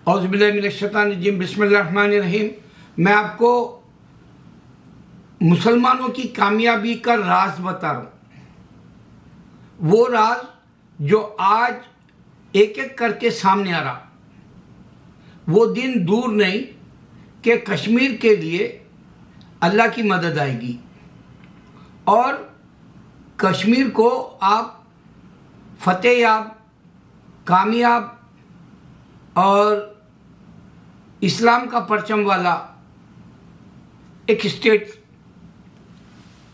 औज़ुबिल्लाहिमिनश्शैतानिर्रजीम बिस्मिल्लाहिर्रहमानिर्रहीम। मैं आपको मुसलमानों की कामयाबी का राज बता रहा हूँ। वो राज जो आज एक एक करके सामने आ रहा। वो दिन दूर नहीं कि कश्मीर के लिए अल्लाह की मदद आएगी और कश्मीर को आप फतेह याब, कामयाब और इस्लाम का परचम वाला एक स्टेट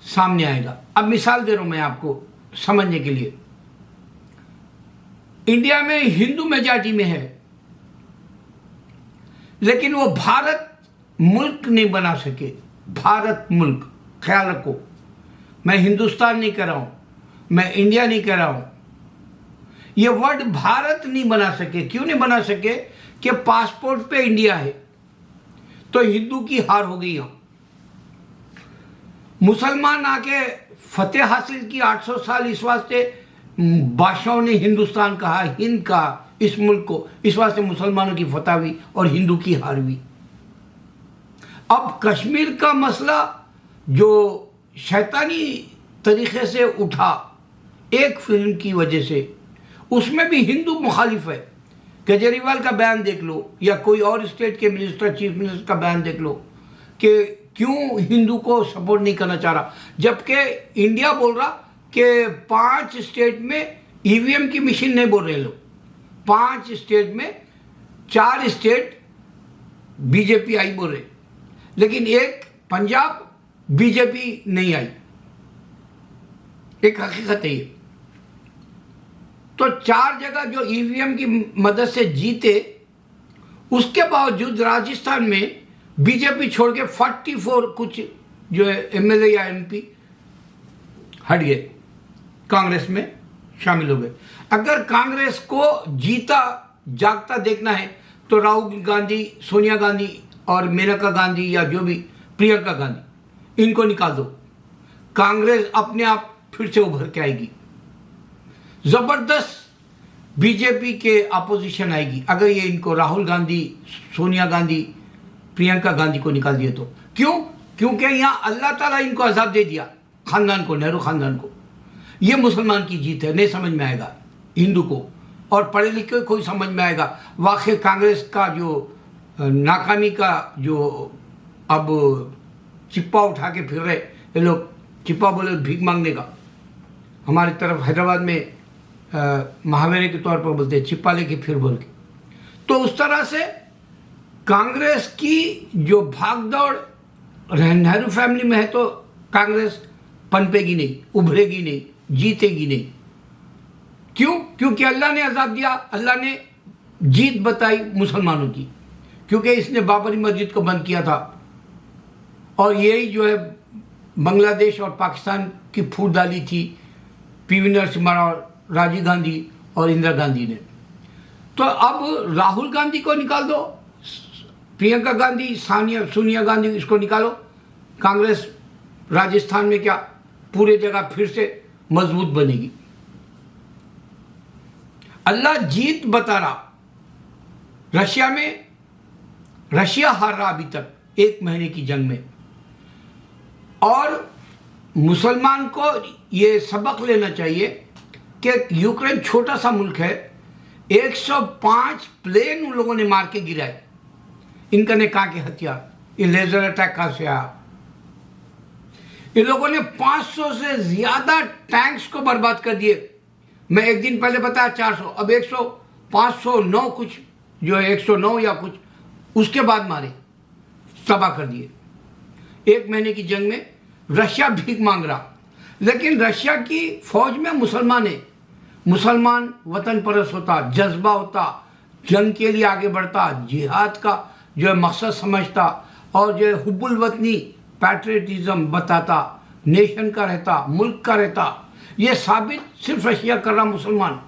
सामने आएगा। अब मिसाल दे रहा हूं मैं आपको समझने के लिए। इंडिया में हिंदू मेजॉरिटी में है, लेकिन वो भारत मुल्क नहीं बना सके। भारत मुल्क, ख्याल रखो, मैं हिंदुस्तान नहीं कह रहा हूं, मैं इंडिया नहीं कह रहा हूं। ये वर्ड भारत नहीं बना सके। क्यों नहीं बना सके? कि पासपोर्ट पे इंडिया है, तो हिंदू की हार हो गई। यहां मुसलमान आके फतेह हासिल की 800 साल, इस वास्ते बादशाहों ने हिंदुस्तान कहा, हिंद कहा इस मुल्क को, इस वास्ते मुसलमानों की फतह हुई और हिंदू की हार हुई। अब कश्मीर का मसला जो शैतानी तरीके से उठा एक फिल्म की वजह से, उसमें भी हिंदू मुखालिफ है। केजरीवाल का बयान देख लो या कोई और स्टेट के मिनिस्टर, चीफ मिनिस्टर का बयान देख लो कि क्यों हिंदू को सपोर्ट नहीं करना चाह रहा, जबकि इंडिया बोल रहा कि 5 स्टेट में ईवीएम की मशीन नहीं बोल रहे लोग। 5 स्टेट में 4 स्टेट बीजेपी आई बोल रहे, लेकिन एक पंजाब बीजेपी नहीं आई। एक हकीकत है ये। तो 4 जगह जो ईवीएम की मदद से जीते, उसके बावजूद राजस्थान में बीजेपी छोड़ के 44 कुछ जो है एमएलए या एमपी हट गए, कांग्रेस में शामिल हो गए। अगर कांग्रेस को जीता जागता देखना है तो राहुल गांधी, सोनिया गांधी और मेनका गांधी या जो भी प्रियंका गांधी, इनको निकाल दो। कांग्रेस अपने आप फिर से उभर के आएगी। जबरदस्त बीजेपी के अपोजिशन आएगी अगर ये इनको राहुल गांधी, सोनिया गांधी, प्रियंका गांधी को निकाल दिए तो। क्यों? क्योंकि यहां अल्लाह ताला इनको अजाब दे दिया, खानदान को, नेहरू खानदान को। ये मुसलमान की जीत है, नहीं समझ में आएगा हिंदू को, और पढ़े लिखे कोई समझ में आएगा। वाकई कांग्रेस का जो नाकामी का जो अब चिप्पा उठा के फिर रहे ये लोग, चिप्पा बोले भीख मांगने का, हमारी तरफ हैदराबाद में महावीर के तौर पर बोलते हैं चिप्पा लेके फिर बोल के। तो उस तरह से कांग्रेस की जो भागदौड़ नेहरू फैमिली में है, तो कांग्रेस पनपेगी नहीं, उभरेगी नहीं, जीतेगी नहीं। क्यों? क्योंकि अल्लाह ने अजाब दिया, अल्लाह ने जीत बताई मुसलमानों की, क्योंकि इसने बाबरी मस्जिद को बंद किया था और यही जो है बांग्लादेश और पाकिस्तान की फूट डाली थी पीवी नरसिम्हा राव, राजीव गांधी और इंदिरा गांधी ने। तो अब राहुल गांधी को निकाल दो, प्रियंका गांधी, सोनिया गांधी, इसको निकालो। कांग्रेस राजस्थान में क्या पूरे जगह फिर से मजबूत बनेगी। अल्लाह जीत बता रहा। रशिया में, रशिया हार रहा अभी तक 1 महीने की जंग में, और मुसलमान को ये सबक लेना चाहिए कि यूक्रेन छोटा सा मुल्क है, 105 प्लेन उन लोगों ने मार के गिराए। इनका ने कहा कि हथियार, ये लेजर अटैक कहां से आया? इन लोगों ने 500 से ज्यादा टैंक्स को बर्बाद कर दिए। मैं एक दिन पहले बताया 400, अब 100, 509 कुछ जो है 109 या कुछ, उसके बाद मारे, तबाह कर दिए। 1 महीने की जंग में रशिया भीख मांग रहा, लेकिन रशिया की फौज में मुसलमान है। मुसलमान वतन परस्त होता, जज्बा होता, जंग के लिए आगे बढ़ता, जिहाद का जो है मकसद समझता, और जो है हुब्बुल वतनी, पैट्रियटिज्म बताता, नेशन का रहता, मुल्क का रहता। ये साबित सिर्फ रशिया कर रहा मुसलमान,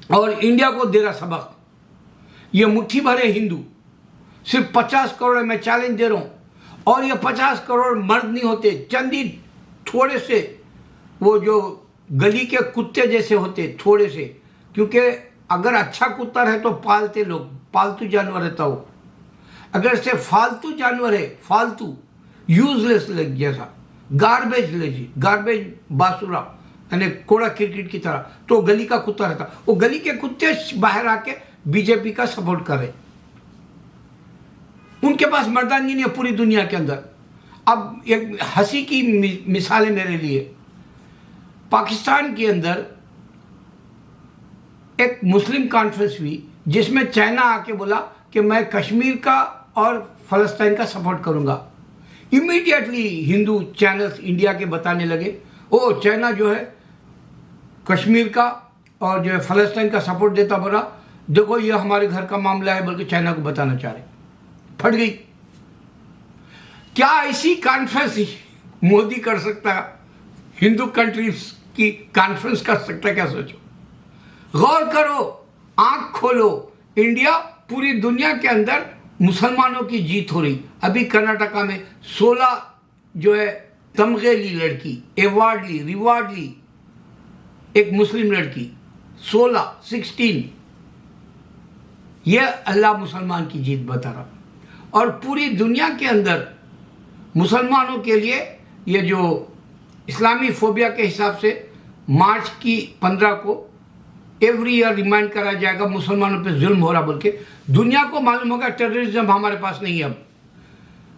और इंडिया को दे रहा सबक। ये मुट्ठी भरे हिंदू, सिर्फ 50 करोड़ है, मैं चैलेंज दे रहा हूं, और ये 50 करोड़ मर्द नहीं होते, चंदी थोड़े से वो जो गली के कुत्ते जैसे होते, थोड़े से, क्योंकि अगर अच्छा कुत्ता है तो पालते लोग, पालतू जानवर रहता हो। अगर से फालतू जानवर है, फालतू यूजलेस लग जैसा, गार्बेज लेजी, गार्बेज बासुरा यानी कोड़ा क्रिकेट की तरह, तो गली का कुत्ता रहता। वो गली के कुत्ते बाहर आके बीजेपी का सपोर्ट करे, उनके पास मर्दानगी नहीं है पूरी दुनिया के अंदर। अब एक हंसी की मिसाल है मेरे लिए, पाकिस्तान के अंदर एक मुस्लिम कॉन्फ्रेंस हुई जिसमें चाइना आके बोला कि मैं कश्मीर का और फलस्तीन का सपोर्ट करूंगा। इमीडिएटली हिंदू चैनल्स इंडिया के बताने लगे, ओ चाइना जो है कश्मीर का और जो है फलस्तीन का सपोर्ट देता, बोला देखो ये हमारे घर का मामला है, बल्कि चाइना को बताना चाह रहे। फट गई। क्या ऐसी कॉन्फ्रेंस मोदी कर सकता? हिंदू कंट्रीज की कॉन्फ्रेंस कर सकता? क्या सोचो, गौर करो, आंख खोलो। इंडिया पूरी दुनिया के अंदर मुसलमानों की जीत हो रही। अभी कर्नाटका में 16 जो है तमगे ली लड़की, अवार्ड ली, रिवार्ड ली, एक मुस्लिम लड़की 16 ये अल्लाह मुसलमान की जीत बता रहा। और पूरी दुनिया के अंदर मुसलमानों के लिए ये जो इस्लामी फोबिया के हिसाब से मार्च की 15 को एवरी ईयर रिमाइंड करा जाएगा मुसलमानों पे जुल्म हो रहा बोल के। दुनिया को मालूम होगा टेररिज्म हमारे पास नहीं है, अब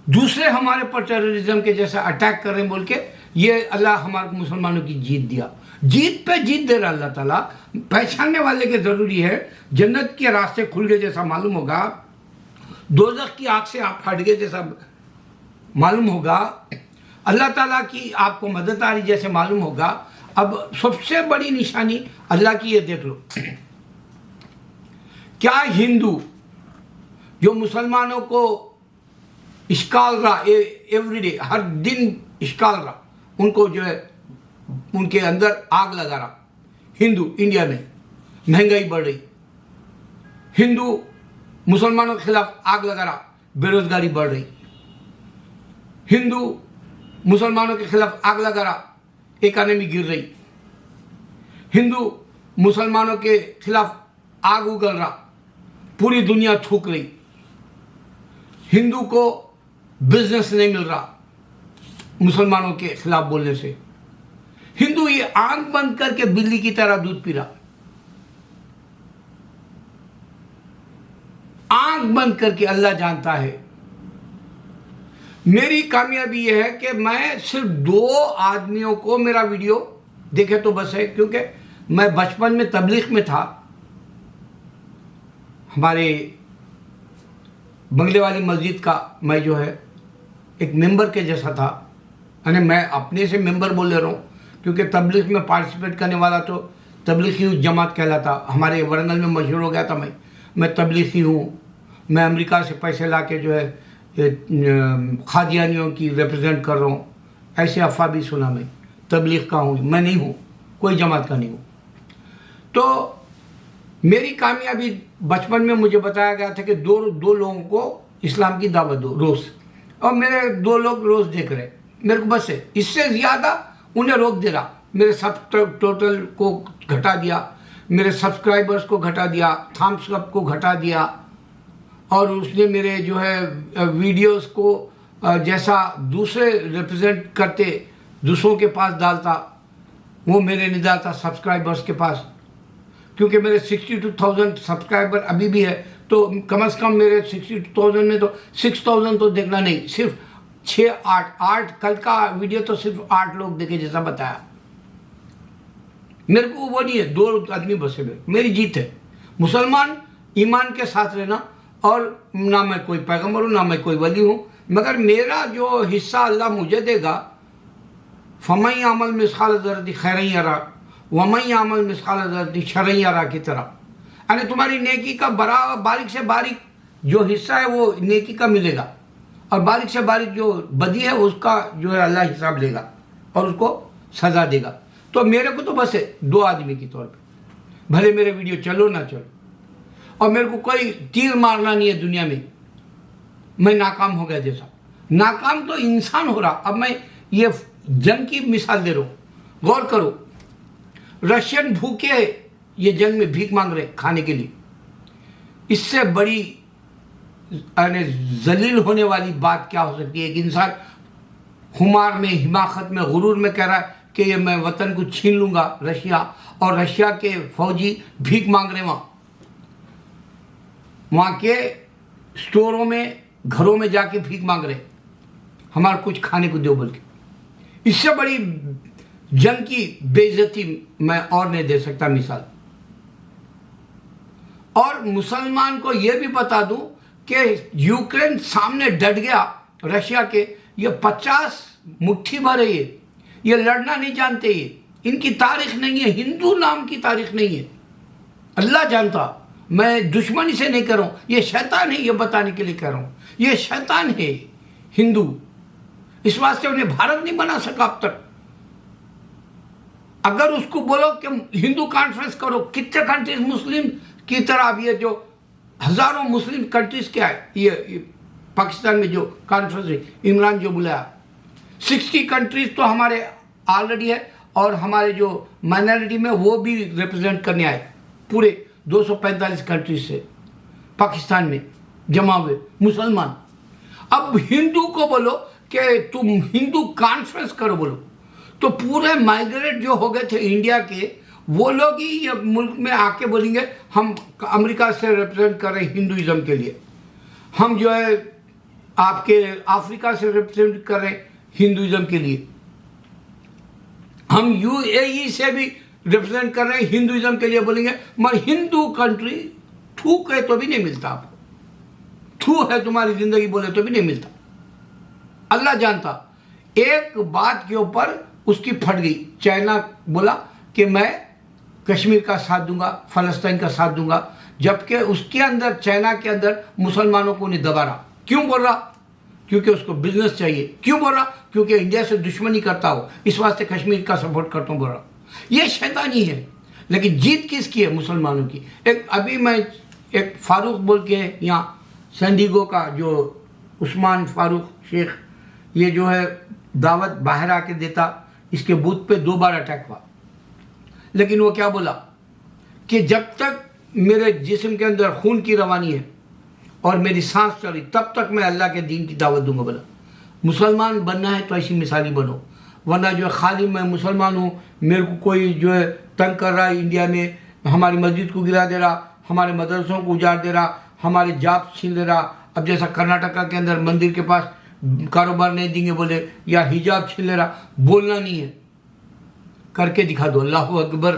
दूसरे हमारे पर टेररिज्म के जैसा अटैक कर रहे हैं बोल के। ये अल्लाह हमारे मुसलमानों की जीत दिया, जीत पे जीत दे रहा अल्लाह ताला। पहचानने वाले के जरूरी है। जन्नत के रास्ते खुल गए जैसा मालूम होगा, दोज़ख की आग से आप फट गए जैसा मालूम होगा, अल्लाह ताला की आपको मदद आ रही जैसे मालूम होगा। अब सबसे बड़ी निशानी अल्लाह की ये देख लो, क्या हिंदू जो मुसलमानों को इश्काल रहा एवरीडे, हर दिन इश्काल रहा, उनको जो है उनके अंदर आग लगा रहा। हिंदू इंडिया में महंगाई बढ़ रही, हिंदू मुसलमानों के खिलाफ आग लगा रहा, बेरोजगारी बढ़ रही। हिंदू मुसलमानों के खिलाफ आग लगा रहा, इकानमी गिर रही। हिंदू मुसलमानों के खिलाफ आग उगल रहा, पूरी दुनिया थूक रही। हिंदू को बिजनेस नहीं मिल रहा मुसलमानों के खिलाफ बोलने से। हिंदू ये आंख बंद करके बिल्ली की तरह दूध पी रहा, आंख बंद करके। अल्लाह जानता है। मेरी कामयाबी यह है कि मैं सिर्फ 2 आदमियों को मेरा वीडियो देखे तो बस है, क्योंकि मैं बचपन में तबलीग में था। हमारे बंगले वाली मस्जिद का मैं जो है एक मेंबर के जैसा था, यानी मैं अपने से मेंबर बोल रहा हूँ, क्योंकि तबलीग में पार्टिसिपेट करने वाला तो तबलीगी जमात कहलाता। हमारे वरंगल में मशहूर हो गया था मैं तबलीगी हूँ। मैं अमेरिका से पैसे ला के जो है खादियानियों की रिप्रेजेंट कर रहा हूँ, ऐसे अफवाह भी सुना। मैं तबलीग का हूँ, मैं नहीं हूँ, कोई जमात का नहीं हूँ। तो मेरी कामयाबी बचपन में मुझे बताया गया था कि दो लोगों को इस्लाम की दावत दो रोज़, और मेरे 2 लोग रोज़ देख रहे, मेरे को बस है। इससे ज़्यादा उन्हें रोक दे रहा। मेरे सब टोटल को घटा दिया, मेरे सब्सक्राइबर्स को घटा दिया, थम्स अप को घटा दिया, और उसने मेरे जो है वीडियोस को जैसा दूसरे रिप्रेजेंट करते दूसरों के पास डालता, वो मेरे नहीं डालता सब्सक्राइबर्स के पास। क्योंकि मेरे 62,000 सब्सक्राइबर अभी भी है, तो कम से कम मेरे 62,000 में तो 6,000 तो देखना नहीं, सिर्फ 6-8 कल का वीडियो तो सिर्फ 8 लोग देखे जैसा बताया। मेरे को वो नहीं है, 2 आदमी बसे हुए, मेरी जीत है। मुसलमान ईमान के साथ रहना, और ना मैं कोई पैगंबर हूँ ना मैं कोई वली हूँ, मगर मेरा जो हिस्सा अल्लाह मुझे देगा, फमई अमल मिसकाल ज़र्रती खैरन यरा वमई अमल मिसकाल ज़र्रती शरन यरा की तरह। यानी तुम्हारी नेकी का बारीक से बारीक जो हिस्सा है वो नेकी का मिलेगा, और बारीक से बारीक जो बदी है उसका जो है अल्लाह हिसाब लेगा और उसको सज़ा देगा। तो मेरे को तो बस है 2 आदमी के तौर पे, भले मेरे वीडियो चलो ना चलो, और मेरे को कोई तीर मारना नहीं है दुनिया में। मैं नाकाम हो गया जैसा, नाकाम तो इंसान हो रहा। अब मैं ये जंग की मिसाल दे रहा हूँ, गौर करो। रशियन भूखे ये जंग में भीख मांग रहे खाने के लिए। इससे बड़ी जलील होने वाली बात क्या हो सकती है? एक इंसान खुमार में, हिमाकत में, गुरूर में कह रहा है कि ये मैं वतन को छीन लूंगा रशिया, और रशिया के फौजी भीख मांग रहे वहाँ के स्टोरों में, घरों में जाके भीख मांग रहे, हमारा कुछ खाने को दो बोल के। इससे बड़ी जंग की बेइज्जती मैं और नहीं दे सकता मिसाल। और मुसलमान को यह भी बता दूं कि यूक्रेन सामने डट गया रशिया के। ये 50 मुट्ठी भर है, ये लड़ना नहीं जानते, ये इनकी तारीख नहीं है, हिंदू नाम की तारीख नहीं है। अल्लाह जानता, मैं दुश्मनी से नहीं कर रहा हूं, ये शैतान है, ये बताने के लिए कह रहा हूं, ये शैतान है हिंदू। इस वास्ते उन्हें भारत नहीं बना सका अब तक। अगर उसको बोलो कि हिंदू कॉन्फ्रेंस करो, कितने कंट्रीज मुस्लिम की तरह, अब ये जो हजारों मुस्लिम कंट्रीज के आए, ये पाकिस्तान में जो कॉन्फ्रेंस है इमरान जो बुलाया, 60 कंट्रीज तो हमारे ऑलरेडी है, और हमारे जो माइनॉरिटी में वो भी रिप्रेजेंट करने आए, पूरे 245 कंट्रीज से पाकिस्तान में जमा हुए मुसलमान। अब हिंदू को बोलो कि तुम हिंदू कॉन्फ्रेंस करो बोलो, तो पूरे माइग्रेट जो हो गए थे इंडिया के, वो लोग ही ये मुल्क में आके बोलेंगे हम अमेरिका से रिप्रेजेंट कर रहे हैं हिंदुइज्म के लिए, हम जो है आपके अफ्रीका से रिप्रेजेंट कर रहे हैं हिंदुइज्म के लिए, हम यूएई से भी रिप्रेजेंट कर रहे हैं हिंदुइज्म के लिए बोलेंगे। मगर हिंदू कंट्री थूक है तो भी नहीं मिलता आपको, थू है तुम्हारी जिंदगी बोले तो भी नहीं मिलता। अल्लाह जानता, एक बात के ऊपर उसकी फट गई। चाइना बोला कि मैं कश्मीर का साथ दूंगा, फलस्तीन का साथ दूंगा, जबकि उसके अंदर, चाइना के अंदर मुसलमानों को नहीं दबा रहा। क्यों बोल रहा? क्योंकि उसको बिजनेस चाहिए। क्यों बोल रहा? क्योंकि इंडिया से दुश्मनी करता हो, इस वास्ते कश्मीर का सपोर्ट करता हूं बोल रहा। ये शैतानी है। लेकिन जीत किसकी है? मुसलमानों की। एक अभी मैं एक फारूक बोल के यहाँ सैंडिगो का जो उस्मान फारूक शेख, ये जो है दावत बाहर आके देता, इसके बूथ पे 2 बार अटैक हुआ। लेकिन वो क्या बोला कि जब तक मेरे जिस्म के अंदर खून की रवानी है और मेरी सांस चली, तब तक मैं अल्लाह के दीन की दावत दूंगा। बोला मुसलमान बनना है तो ऐसी मिसाली बनो, वरना जो है खाली मैं मुसलमान हूँ, मेरे को कोई जो है तंग कर रहा है, इंडिया में हमारी मस्जिद को गिरा दे रहा, हमारे मदरसों को उजाड़ दे रहा, हमारे जाप छीन ले रहा। अब जैसा कर्नाटका के अंदर मंदिर के पास कारोबार नहीं देंगे बोले, या हिजाब छीन ले रहा, बोलना नहीं है, करके दिखा दो। अल्लाहू अकबर।